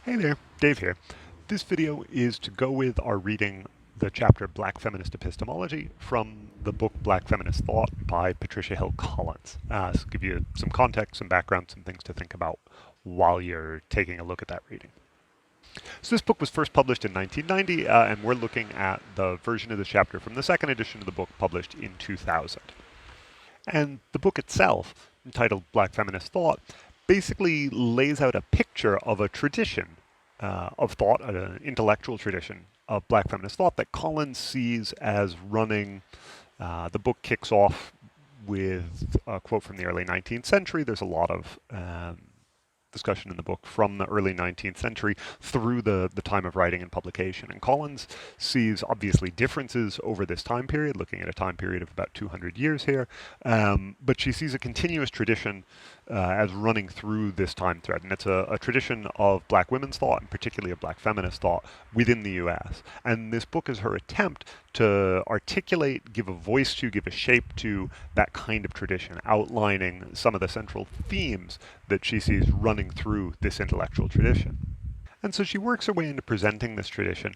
Hey there, Dave here. This video is to go with our reading the chapter Black Feminist Epistemology from the book Black Feminist Thought by Patricia Hill Collins. So give you some context, some background, some things to think about while you're taking a look at that reading. So this book was first published in 1990, and we're looking at the version of the chapter from the second edition of the book published in 2000. And the book itself, entitled Black Feminist Thought, basically lays out a picture of a tradition of thought, an intellectual tradition of black feminist thought that Collins sees as running. The book kicks off with a quote from the early 19th century. There's a lot of discussion in the book from the early 19th century through the time of writing and publication. And Collins sees obviously differences over this time period, looking at a time period of about 200 years here, but she sees a continuous tradition as running through this time thread. And it's a tradition of black women's thought, and particularly of black feminist thought, within the US. And this book is her attempt to articulate, give a voice to, give a shape to that kind of tradition, outlining some of the central themes that she sees running through this intellectual tradition. And so she works her way into presenting this tradition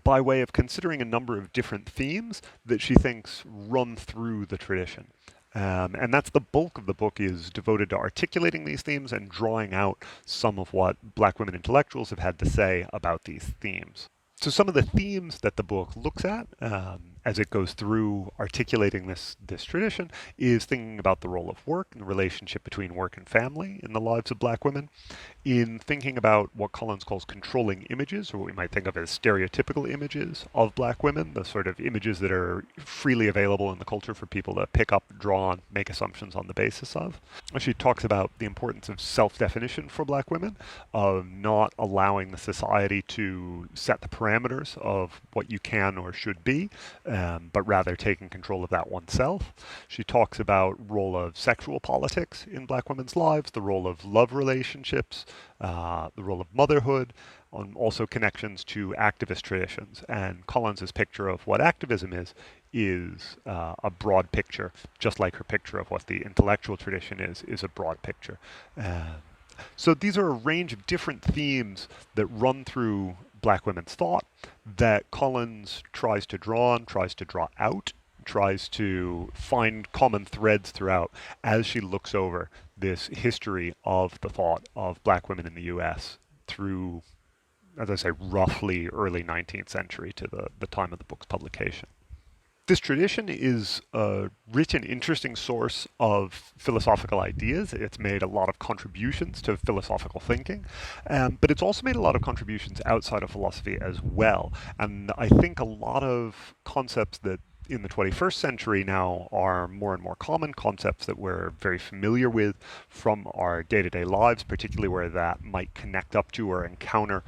by way of considering a number of different themes that she thinks run through the tradition. And that's the bulk of the book, is devoted to articulating these themes and drawing out some of what black women intellectuals have had to say about these themes. So some of the themes that the book looks at as it goes through articulating this tradition is thinking about the role of work and the relationship between work and family in the lives of black women, in thinking about what Collins calls controlling images, or what we might think of as stereotypical images of black women, the sort of images that are freely available in the culture for people to pick up, draw on, make assumptions on the basis of. She talks about the importance of self-definition for black women, of not allowing the society to set the parameters of what you can or should be, but rather taking control of that oneself. She talks about role of sexual politics in black women's lives, the role of love relationships, the role of motherhood, also connections to activist traditions. And Collins's picture of what activism is a broad picture, just like her picture of what the intellectual tradition is a broad picture. So these are a range of different themes that run through black women's thought that Collins tries to draw on, tries to draw out, tries to find common threads throughout as she looks over this history of the thought of black women in the US through, as I say, roughly early 19th century to the time of the book's publication. This tradition is a rich and interesting source of philosophical ideas. It's made a lot of contributions to philosophical thinking, but it's also made a lot of contributions outside of philosophy as well. And I think a lot of concepts that in the 21st century now are more and more common, concepts that we're very familiar with from our day-to-day lives, particularly where that might connect up to or encounter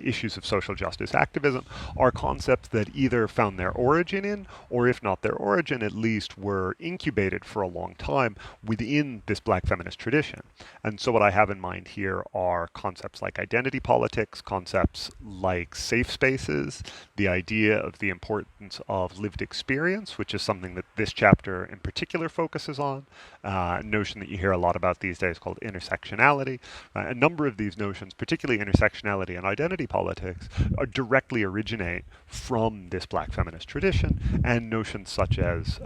issues of social justice activism, are concepts that either found their origin in, or if not their origin, at least were incubated for a long time within this black feminist tradition. And so what I have in mind here are concepts like identity politics, concepts like safe spaces, the idea of the importance of lived experience, which is something that this chapter in particular focuses on, a notion that you hear a lot about these days called intersectionality. A number of these notions, particularly intersectionality and identity politics, directly originate from this black feminist tradition, and notions such as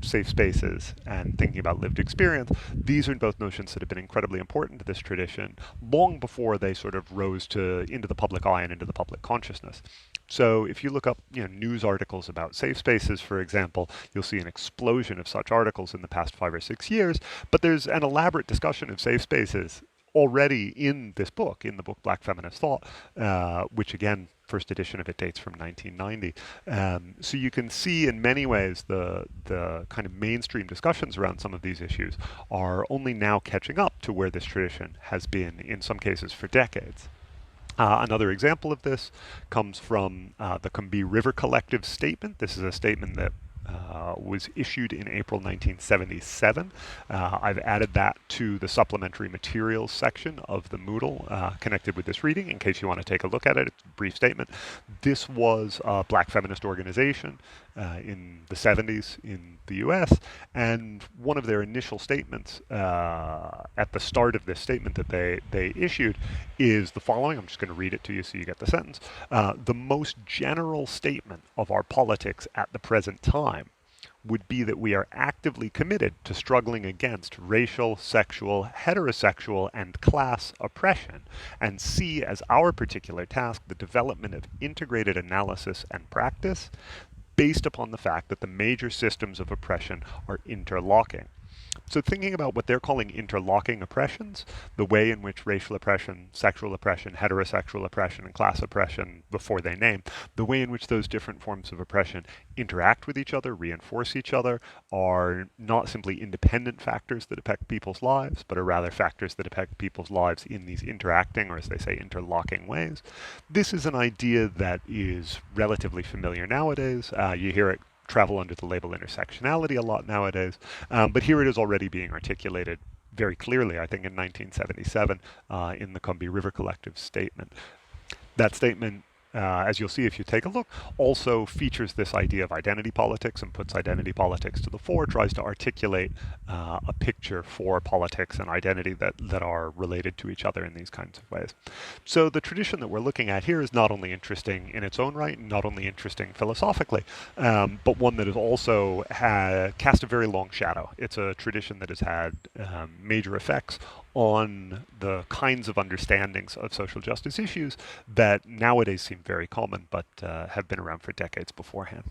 safe spaces and thinking about lived experience. These are both notions that have been incredibly important to this tradition long before they sort of rose into the public eye and into the public consciousness. So if you look up news articles about safe spaces, for example, you'll see an explosion of such articles in the past 5 or 6 years, but there's an elaborate discussion of safe spaces already in this book, in the book Black Feminist Thought, which again, first edition of it dates from 1990. So you can see in many ways the kind of mainstream discussions around some of these issues are only now catching up to where this tradition has been, in some cases, for decades. Another example of this comes from the Combahee River Collective statement. This is a statement that was issued in April 1977. I've added that to the supplementary materials section of the Moodle connected with this reading in case you want to take a look at it. It's a brief statement. This was a black feminist organization in the 70s in the US. And one of their initial statements at the start of this statement that they issued is the following. I'm just going to read it to you so you get the sentence. The most general statement of our politics at the present time would be that we are actively committed to struggling against racial, sexual, heterosexual, and class oppression, and see as our particular task the development of integrated analysis and practice based upon the fact that the major systems of oppression are interlocking. So thinking about what they're calling interlocking oppressions, the way in which racial oppression, sexual oppression, heterosexual oppression, and class oppression, before they name, the way in which those different forms of oppression interact with each other, reinforce each other, are not simply independent factors that affect people's lives, but are rather factors that affect people's lives in these interacting, or as they say, interlocking ways. This is an idea that is relatively familiar nowadays. You hear it travel under the label intersectionality a lot nowadays, but here it is already being articulated very clearly, I think, in 1977 in the Combahee River Collective statement. That statement, as you'll see if you take a look, also features this idea of identity politics and puts identity politics to the fore, tries to articulate a picture for politics and identity that are related to each other in these kinds of ways. So the tradition that we're looking at here is not only interesting in its own right, not only interesting philosophically, but one that has also cast a very long shadow. It's a tradition that has had major effects on the kinds of understandings of social justice issues that nowadays seem very common, but have been around for decades beforehand.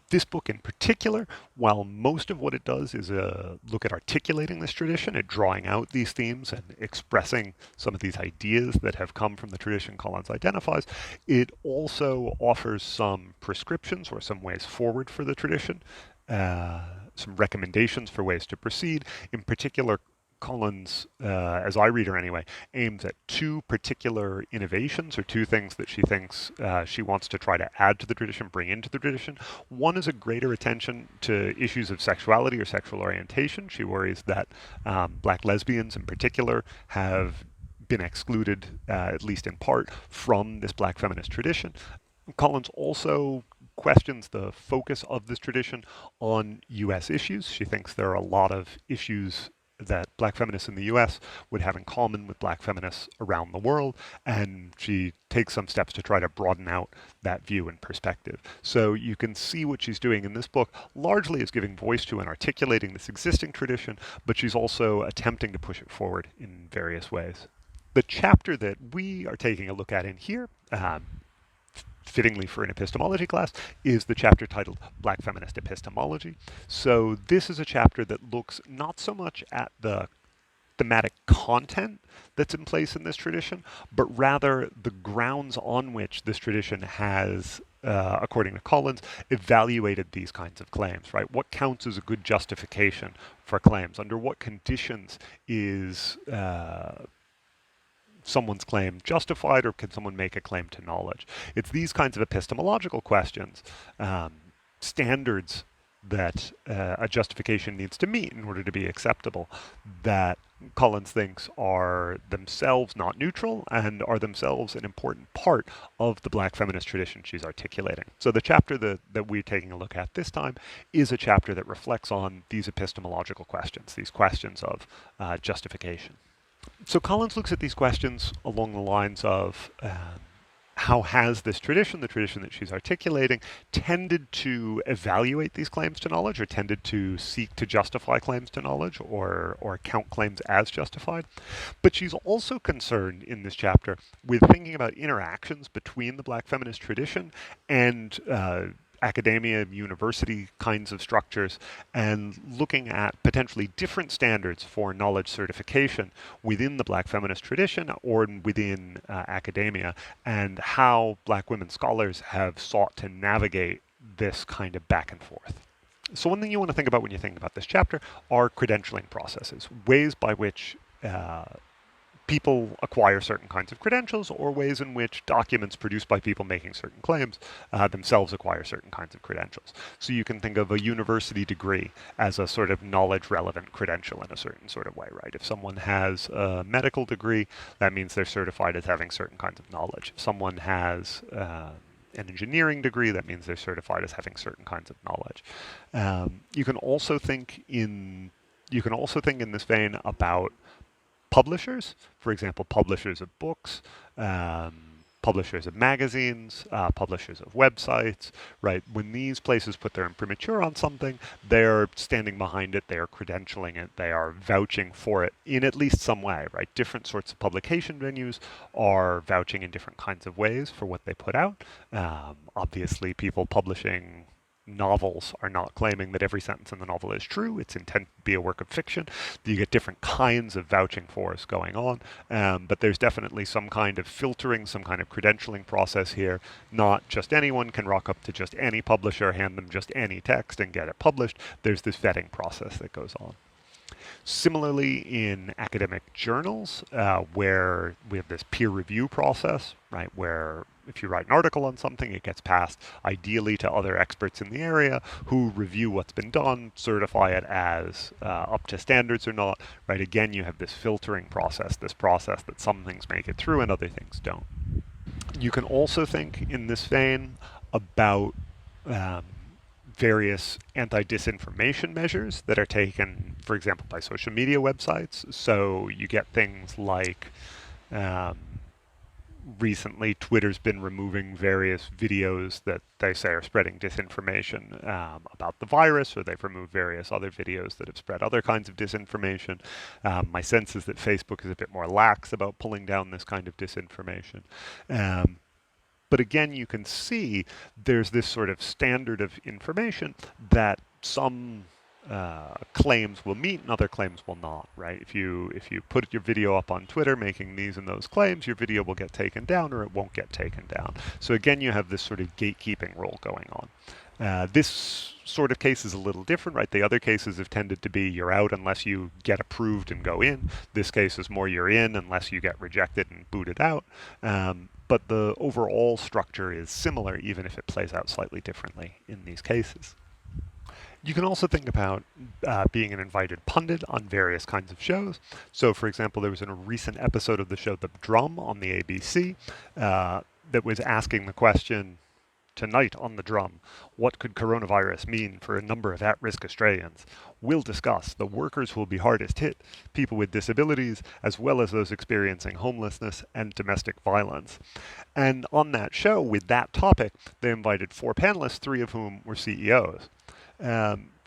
This book in particular, while most of what it does is look at articulating this tradition and drawing out these themes and expressing some of these ideas that have come from the tradition Collins identifies, it also offers some prescriptions or some ways forward for the tradition, some recommendations for ways to proceed. In particular, Collins, as I read her anyway, aims at two particular innovations, or two things that she thinks she wants to try to add to the tradition, bring into the tradition. One is a greater attention to issues of sexuality or sexual orientation. She worries that black lesbians in particular have been excluded, at least in part, from this black feminist tradition. Collins also questions the focus of this tradition on U.S. issues. She thinks there are a lot of issues that black feminists in the US would have in common with black feminists around the world, and she takes some steps to try to broaden out that view and perspective. So you can see what she's doing in this book largely is giving voice to and articulating this existing tradition, but she's also attempting to push it forward in various ways. The chapter that we are taking a look at in here, fittingly for an epistemology class, is the chapter titled Black Feminist Epistemology. So this is a chapter that looks not so much at the thematic content that's in place in this tradition, but rather the grounds on which this tradition has, according to Collins, evaluated these kinds of claims, right? What counts as a good justification for claims? Under what conditions is someone's claim justified, or can someone make a claim to knowledge? It's these kinds of epistemological questions, standards that a justification needs to meet in order to be acceptable, that Collins thinks are themselves not neutral and are themselves an important part of the black feminist tradition she's articulating. So the chapter that we're taking a look at this time is a chapter that reflects on these epistemological questions, these questions of justification. So Collins looks at these questions along the lines of how has this tradition, the tradition that she's articulating, tended to evaluate these claims to knowledge, or tended to seek to justify claims to knowledge, or count claims as justified. But she's also concerned in this chapter with thinking about interactions between the black feminist tradition and academia, university kinds of structures, and looking at potentially different standards for knowledge certification within the black feminist tradition or within academia, and how black women scholars have sought to navigate this kind of back and forth. So one thing you want to think about when you think about this chapter are credentialing processes, ways by which people acquire certain kinds of credentials, or ways in which documents produced by people making certain claims themselves acquire certain kinds of credentials. So you can think of a university degree as a sort of knowledge-relevant credential in a certain sort of way, right? If someone has a medical degree, that means they're certified as having certain kinds of knowledge. If someone has an engineering degree, that means they're certified as having certain kinds of knowledge. You can also think in this vein about publishers, for example, publishers of books, publishers of magazines, publishers of websites, right? When these places put their imprimatur on something, they're standing behind it, they are credentialing it, they are vouching for it in at least some way, right? Different sorts of publication venues are vouching in different kinds of ways for what they put out. Obviously, people publishing novels are not claiming that every sentence in the novel is true. It's intended to be a work of fiction. You get different kinds of vouching fors going on, but there's definitely some kind of filtering, some kind of credentialing process here. Not just anyone can rock up to just any publisher, hand them just any text and get it published. There's this vetting process that goes on. Similarly, in academic journals, where we have this peer review process, right, where if you write an article on something, it gets passed ideally to other experts in the area who review what's been done, certify it as up to standards or not, right? Again, you have this filtering process, this process that some things make it through and other things don't. You can also think in this vein about various anti-disinformation measures that are taken, for example, by social media websites. So you get things like recently Twitter's been removing various videos that they say are spreading disinformation about the virus, or they've removed various other videos that have spread other kinds of disinformation. My sense is that Facebook is a bit more lax about pulling down this kind of disinformation. But again, you can see there's this sort of standard of information that some claims will meet and other claims will not, right? If you put your video up on Twitter making these and those claims, your video will get taken down or it won't get taken down. So again, you have this sort of gatekeeping role going on. This sort of case is a little different, right? The other cases have tended to be you're out unless you get approved and go in. This case is more you're in unless you get rejected and booted out. But the overall structure is similar, even if it plays out slightly differently in these cases. You can also think about being an invited pundit on various kinds of shows. So, for example, there was a recent episode of the show The Drum on the ABC that was asking the question, tonight on The Drum, what could coronavirus mean for a number of at-risk Australians? We'll discuss the workers who will be hardest hit, people with disabilities, as well as those experiencing homelessness and domestic violence. And on that show, with that topic, they invited 4 panelists, 3 of whom were CEOs.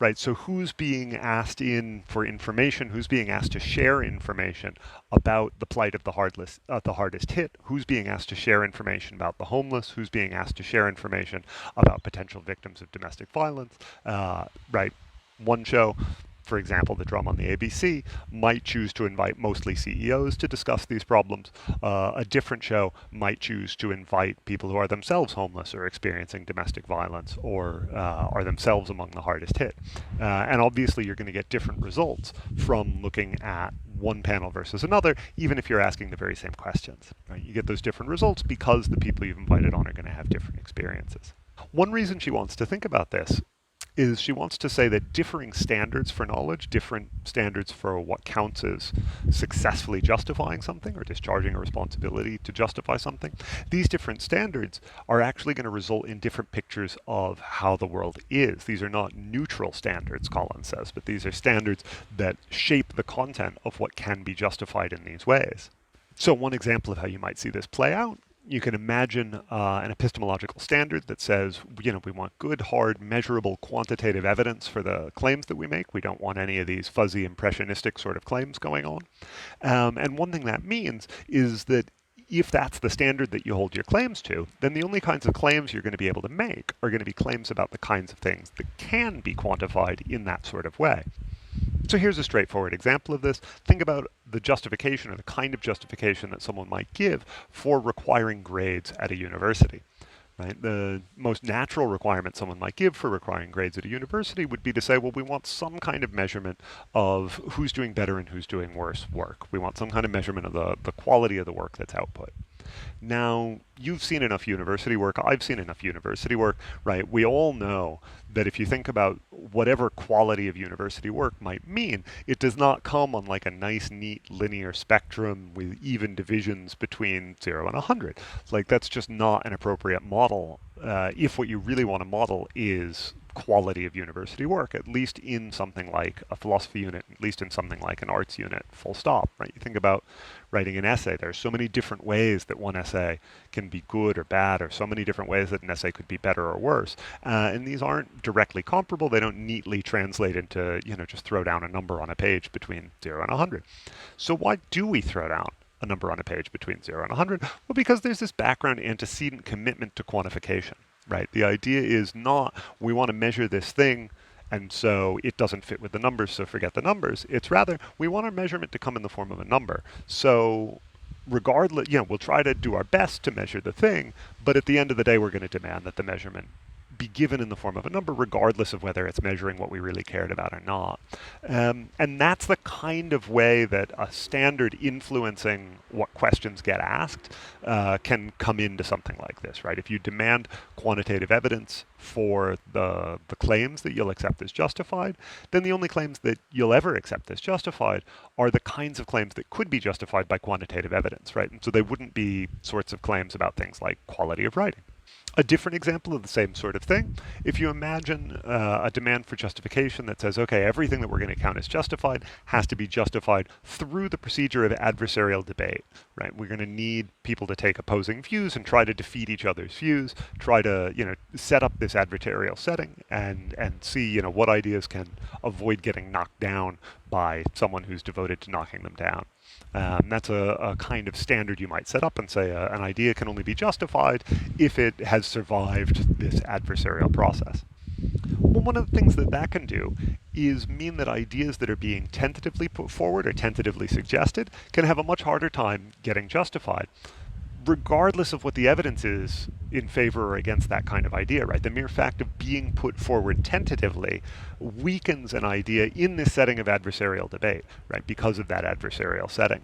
Right, so who's being asked in for information? Who's being asked to share information about the plight of the hardest hit? Who's being asked to share information about the homeless? Who's being asked to share information about potential victims of domestic violence? Right, one show, for example, The Drum on the ABC, might choose to invite mostly CEOs to discuss these problems. A different show might choose to invite people who are themselves homeless or experiencing domestic violence or are themselves among the hardest hit. And obviously you're going to get different results from looking at one panel versus another, even if you're asking the very same questions. Right? You get those different results because the people you've invited on are going to have different experiences. One reason she wants to think about this is she wants to say that differing standards for knowledge, different standards for what counts as successfully justifying something or discharging a responsibility to justify something, these different standards are actually going to result in different pictures of how the world is. These are not neutral standards, Collins says, but these are standards that shape the content of what can be justified in these ways. So one example of how you might see this play out, you can imagine an epistemological standard that says, we want good, hard, measurable, quantitative evidence for the claims that we make. We don't want any of these fuzzy, impressionistic sort of claims going on. And one thing that means is that if that's the standard that you hold your claims to, then the only kinds of claims you're going to be able to make are going to be claims about the kinds of things that can be quantified in that sort of way. So here's a straightforward example of this. Think about the justification or the kind of justification that someone might give for requiring grades at a university. Right? The most natural requirement someone might give for requiring grades at a university would be to say, well, we want some kind of measurement of who's doing better and who's doing worse work. We want some kind of measurement of the quality of the work that's output. Now, you've seen enough university work, I've seen enough university work, right? We all know that if you think about whatever quality of university work might mean, it does not come on like a nice, neat, linear spectrum with even divisions between 0 and 100. Like, that's just not an appropriate model if what you really want to model is quality of university work, at least in something like a philosophy unit, at least in something like an arts unit, full stop, right? You think about writing an essay. There are so many different ways that one essay can be good or bad, or so many different ways that an essay could be better or worse. And these aren't directly comparable. They don't neatly translate into, just throw down a number on a page between 0 and 100. So why do we throw down a number on a page between 0 and 100? Well, because there's this background antecedent commitment to quantification. Right? The idea is not we want to measure this thing and so it doesn't fit with the numbers, so forget the numbers. It's rather we want our measurement to come in the form of a number. So regardless, we'll try to do our best to measure the thing, but at the end of the day, we're going to demand that the measurement be given in the form of a number, regardless of whether it's measuring what we really cared about or not. And that's the kind of way that a standard influencing what questions get asked can come into something like this, right? If you demand quantitative evidence for the claims that you'll accept as justified, then the only claims that you'll ever accept as justified are the kinds of claims that could be justified by quantitative evidence, right? And so they wouldn't be sorts of claims about things like quality of writing. A different example of the same sort of thing, if you imagine a demand for justification that says, okay, everything that we're going to count as justified has to be justified through the procedure of adversarial debate, right? We're going to need people to take opposing views and try to defeat each other's views, try to, set up this adversarial setting and see, what ideas can avoid getting knocked down by someone who's devoted to knocking them down. That's a kind of standard you might set up and say an idea can only be justified if it has survived this adversarial process. Well, one of the things that can do is mean that ideas that are being tentatively put forward or tentatively suggested can have a much harder time getting justified, regardless of what the evidence is in favor or against that kind of idea, right? The mere fact of being put forward tentatively weakens an idea in this setting of adversarial debate, right? Because of that adversarial setting.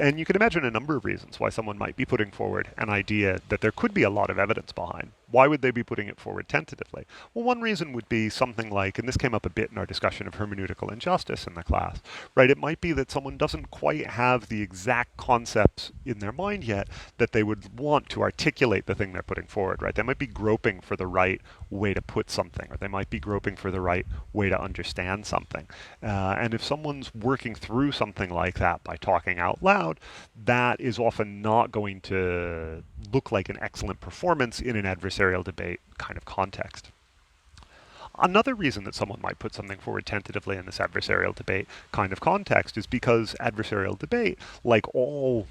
And you can imagine a number of reasons why someone might be putting forward an idea that there could be a lot of evidence behind. Why would they be putting it forward tentatively? Well, one reason would be something like, and this came up a bit in our discussion of hermeneutical injustice in the class, right? It might be that someone doesn't quite have the exact concepts in their mind yet that they would want to articulate the thing they're putting forward, right? They might be groping for the right way to put something, or they might be groping for the right way to understand something. And if someone's working through something like that by talking out loud, that is often not going to look like an excellent performance in an adversarial debate kind of context. Another reason that someone might put something forward tentatively in this adversarial debate kind of context is because adversarial debate, like all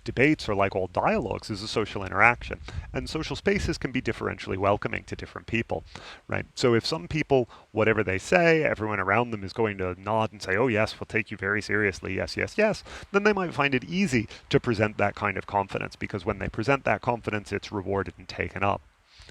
debates or like all dialogues, is a social interaction. And social spaces can be differentially welcoming to different people, right? So if some people, whatever they say, everyone around them is going to nod and say, oh yes, we'll take you very seriously, yes, yes, yes, then they might find it easy to present that kind of confidence, because when they present that confidence, it's rewarded and taken up.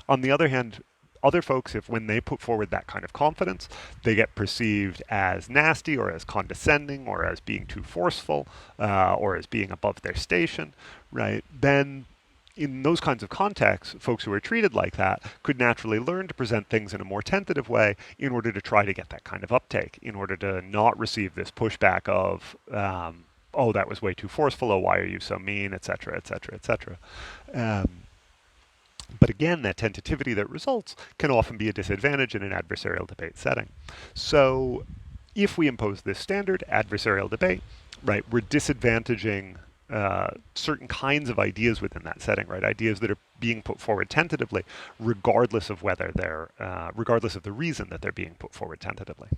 On the other hand, other folks, if when they put forward that kind of confidence, they get perceived as nasty or as condescending or as being too forceful or as being above their station, right? Then in those kinds of contexts, folks who are treated like that could naturally learn to present things in a more tentative way in order to try to get that kind of uptake, in order to not receive this pushback of, oh, that was way too forceful, oh, why are you so mean, et cetera, et cetera, et cetera. But again, that tentativity that results can often be a disadvantage in an adversarial debate setting. So if we impose this standard adversarial debate, right, we're disadvantaging certain kinds of ideas within that setting, right? Ideas that are being put forward tentatively, regardless of whether they're, regardless of the reason that they're being put forward tentatively.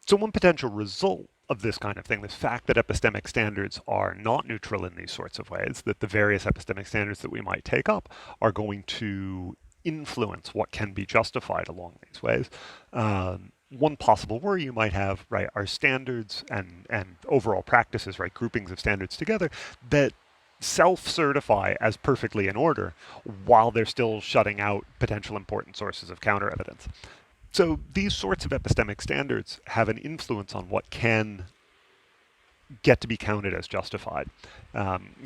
So one potential result of this kind of thing, this fact that epistemic standards are not neutral in these sorts of ways, that the various epistemic standards that we might take up are going to influence what can be justified along these ways. One possible worry you might have, right, are standards and overall practices, right, groupings of standards together that self-certify as perfectly in order while they're still shutting out potential important sources of counter evidence. So these sorts of epistemic standards have an influence on what can get to be counted as justified.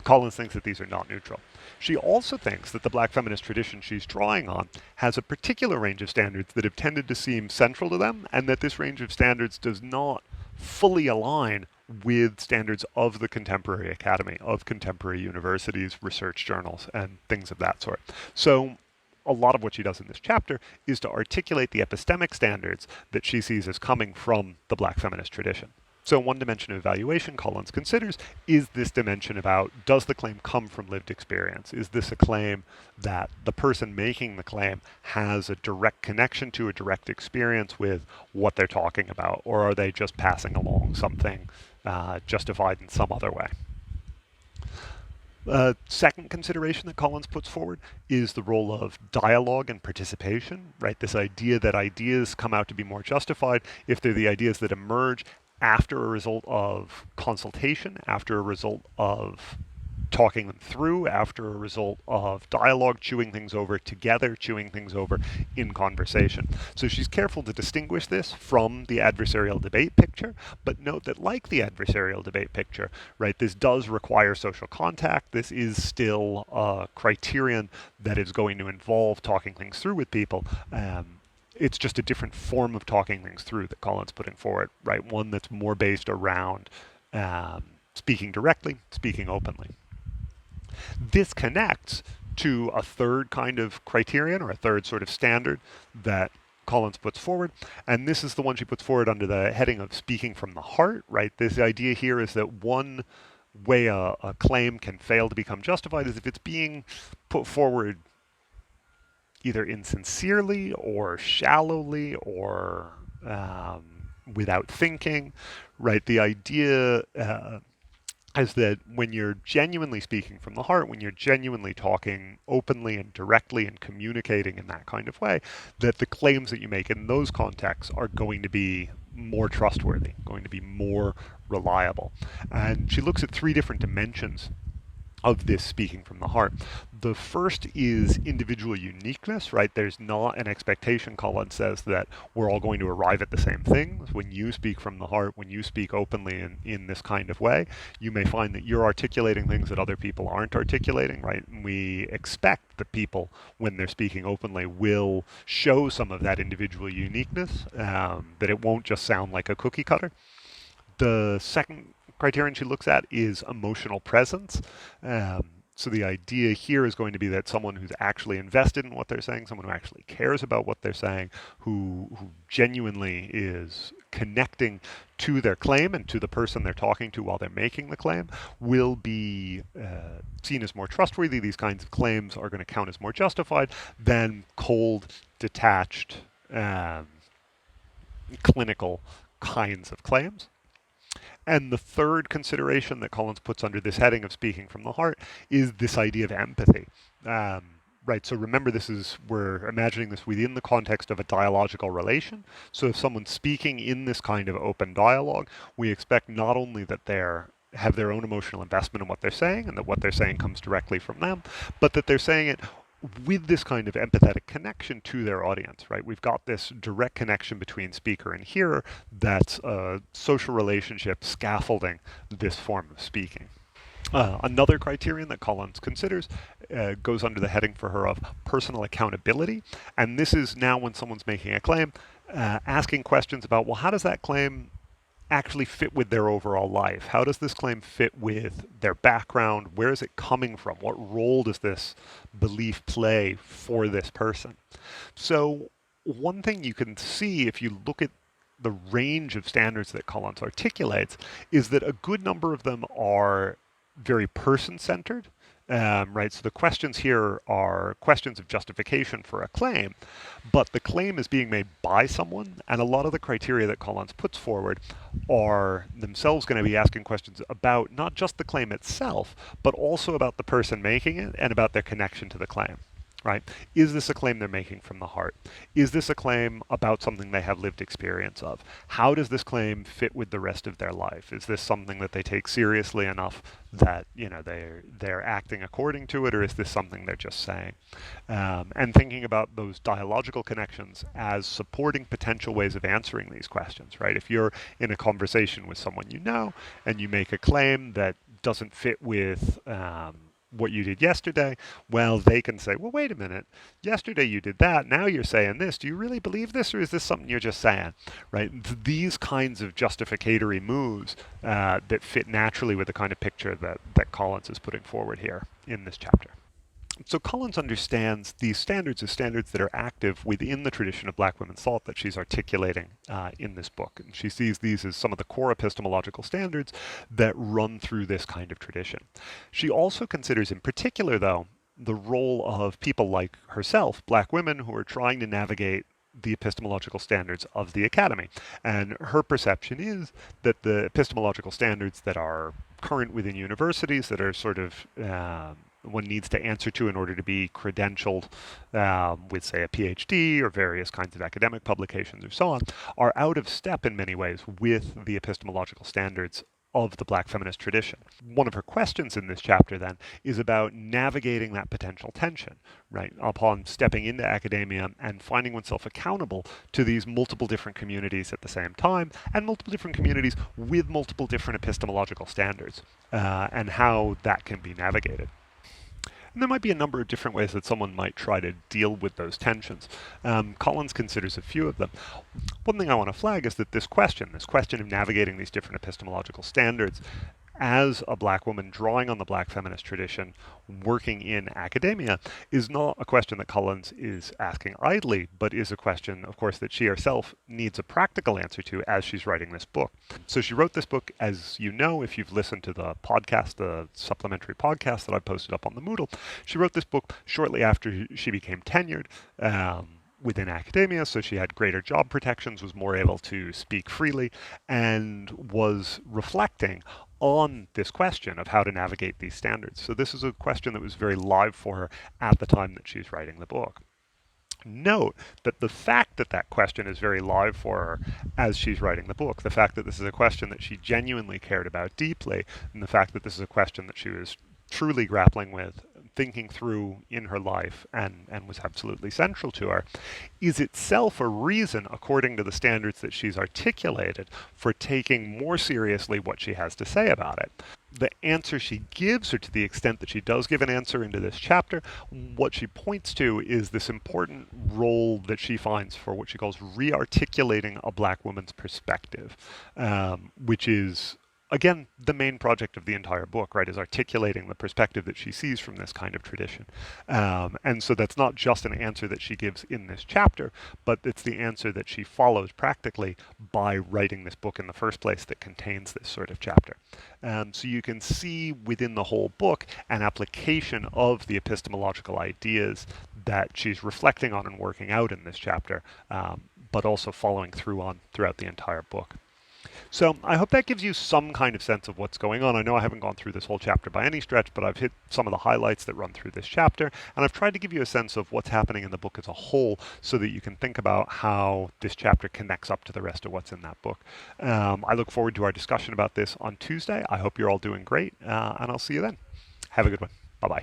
Collins thinks that these are not neutral. She also thinks that the black feminist tradition she's drawing on has a particular range of standards that have tended to seem central to them, and that this range of standards does not fully align with standards of the contemporary academy, of contemporary universities, research journals, and things of that sort. So a lot of what she does in this chapter is to articulate the epistemic standards that she sees as coming from the Black feminist tradition. So one dimension of evaluation Collins considers is this dimension about, does the claim come from lived experience? Is this a claim that the person making the claim has a direct connection to, a direct experience with what they're talking about? Or are they just passing along something justified in some other way? Second consideration that Collins puts forward is the role of dialogue and participation, right? This idea that ideas come out to be more justified if they're the ideas that emerge after a result of consultation, after a result of talking them through, after a result of dialogue, chewing things over together, chewing things over in conversation. So she's careful to distinguish this from the adversarial debate picture, but note that like the adversarial debate picture, right, this does require social contact. This is still a criterion that is going to involve talking things through with people. It's just a different form of talking things through that Collins putting forward, right? One that's more based around speaking directly, speaking openly. This connects to a third kind of criterion, or a third sort of standard that Collins puts forward, and this is the one she puts forward under the heading of speaking from the heart, right? This idea here is that one way a claim can fail to become justified is if it's being put forward either insincerely or shallowly or without thinking, right? The idea is that when you're genuinely speaking from the heart, when you're genuinely talking openly and directly and communicating in that kind of way, that the claims that you make in those contexts are going to be more trustworthy, going to be more reliable. And she looks at three different dimensions of this speaking from the heart. The first is individual uniqueness, right? There's not an expectation, Collins says, that we're all going to arrive at the same things. When you speak from the heart, when you speak openly in this kind of way, you may find that you're articulating things that other people aren't articulating, right? And we expect that people, when they're speaking openly, will show some of that individual uniqueness, that it won't just sound like a cookie cutter. The second criterion she looks at is emotional presence. So the idea here is going to be that someone who's actually invested in what they're saying, someone who actually cares about what they're saying, who genuinely is connecting to their claim and to the person they're talking to while they're making the claim, will be seen as more trustworthy. These kinds of claims are going to count as more justified than cold, detached, clinical kinds of claims. And the third consideration that Collins puts under this heading of speaking from the heart is this idea of empathy. Right, so remember we're imagining this within the context of a dialogical relation. So if someone's speaking in this kind of open dialogue, we expect not only that they're have their own emotional investment in what they're saying and that what they're saying comes directly from them, but that they're saying it with this kind of empathetic connection to their audience, right? We've got this direct connection between speaker and hearer that's a social relationship scaffolding this form of speaking. Another criterion that Collins considers goes under the heading for her of personal accountability. And this is now when someone's making a claim, asking questions about, well, how does that claim actually fit with their overall life? How does this claim fit with their background? Where is it coming from? What role does this belief play for this person? So one thing you can see if you look at the range of standards that Collins articulates is that a good number of them are very person-centered. Right, so the questions here are questions of justification for a claim, but the claim is being made by someone, and a lot of the criteria that Collins puts forward are themselves going to be asking questions about not just the claim itself, but also about the person making it and about their connection to the claim. Right? Is this a claim they're making from the heart? Is this a claim about something they have lived experience of? How does this claim fit with the rest of their life? Is this something that they take seriously enough that they're acting according to it, or is this something they're just saying? And thinking about those dialogical connections as supporting potential ways of answering these questions. Right? If you're in a conversation with someone you know and you make a claim that doesn't fit with what you did yesterday, well, they can say, well, wait a minute, yesterday you did that, now you're saying this. Do you really believe this, or is this something you're just saying? Right? These kinds of justificatory moves that fit naturally with the kind of picture that Collins is putting forward here in this chapter. So Collins understands these standards as standards that are active within the tradition of Black women's thought that she's articulating in this book. And she sees these as some of the core epistemological standards that run through this kind of tradition. She also considers in particular, though, the role of people like herself, Black women who are trying to navigate the epistemological standards of the academy. And her perception is that the epistemological standards that are current within universities, that are sort of one needs to answer to in order to be credentialed with, say, a PhD or various kinds of academic publications or so on, are out of step in many ways with the epistemological standards of the Black feminist tradition. One of her questions in this chapter then is about navigating that potential tension, right, upon stepping into academia and finding oneself accountable to these multiple different communities at the same time, and multiple different communities with multiple different epistemological standards, and how that can be navigated. And there might be a number of different ways that someone might try to deal with those tensions. Collins considers a few of them. One thing I want to flag is that this question of navigating these different epistemological standards as a Black woman drawing on the Black feminist tradition, working in academia, is not a question that Collins is asking idly, but is a question, of course, that she herself needs a practical answer to as she's writing this book. So she wrote this book, as you know, if you've listened to the podcast, the supplementary podcast that I posted up on the Moodle, she wrote this book shortly after she became tenured within academia, so she had greater job protections, was more able to speak freely, and was reflecting on this question of how to navigate these standards. So this is a question that was very live for her at the time that she's writing the book. Note that the fact that that question is very live for her as she's writing the book, the fact that this is a question that she genuinely cared about deeply, and the fact that this is a question that she was truly grappling with, thinking through in her life, and was absolutely central to her, is itself a reason, according to the standards that she's articulated, for taking more seriously what she has to say about it. The answer she gives, or to the extent that she does give an answer into this chapter, what she points to is this important role that she finds for what she calls re-articulating a Black woman's perspective, which is, again, the main project of the entire book, right, is articulating the perspective that she sees from this kind of tradition. And so that's not just an answer that she gives in this chapter, but it's the answer that she follows practically by writing this book in the first place that contains this sort of chapter. So you can see within the whole book an application of the epistemological ideas that she's reflecting on and working out in this chapter, but also following through on throughout the entire book. So I hope that gives you some kind of sense of what's going on. I know I haven't gone through this whole chapter by any stretch, but I've hit some of the highlights that run through this chapter, and I've tried to give you a sense of what's happening in the book as a whole so that you can think about how this chapter connects up to the rest of what's in that book. I look forward to our discussion about this on Tuesday. I hope you're all doing great, and I'll see you then. Have a good one. Bye-bye.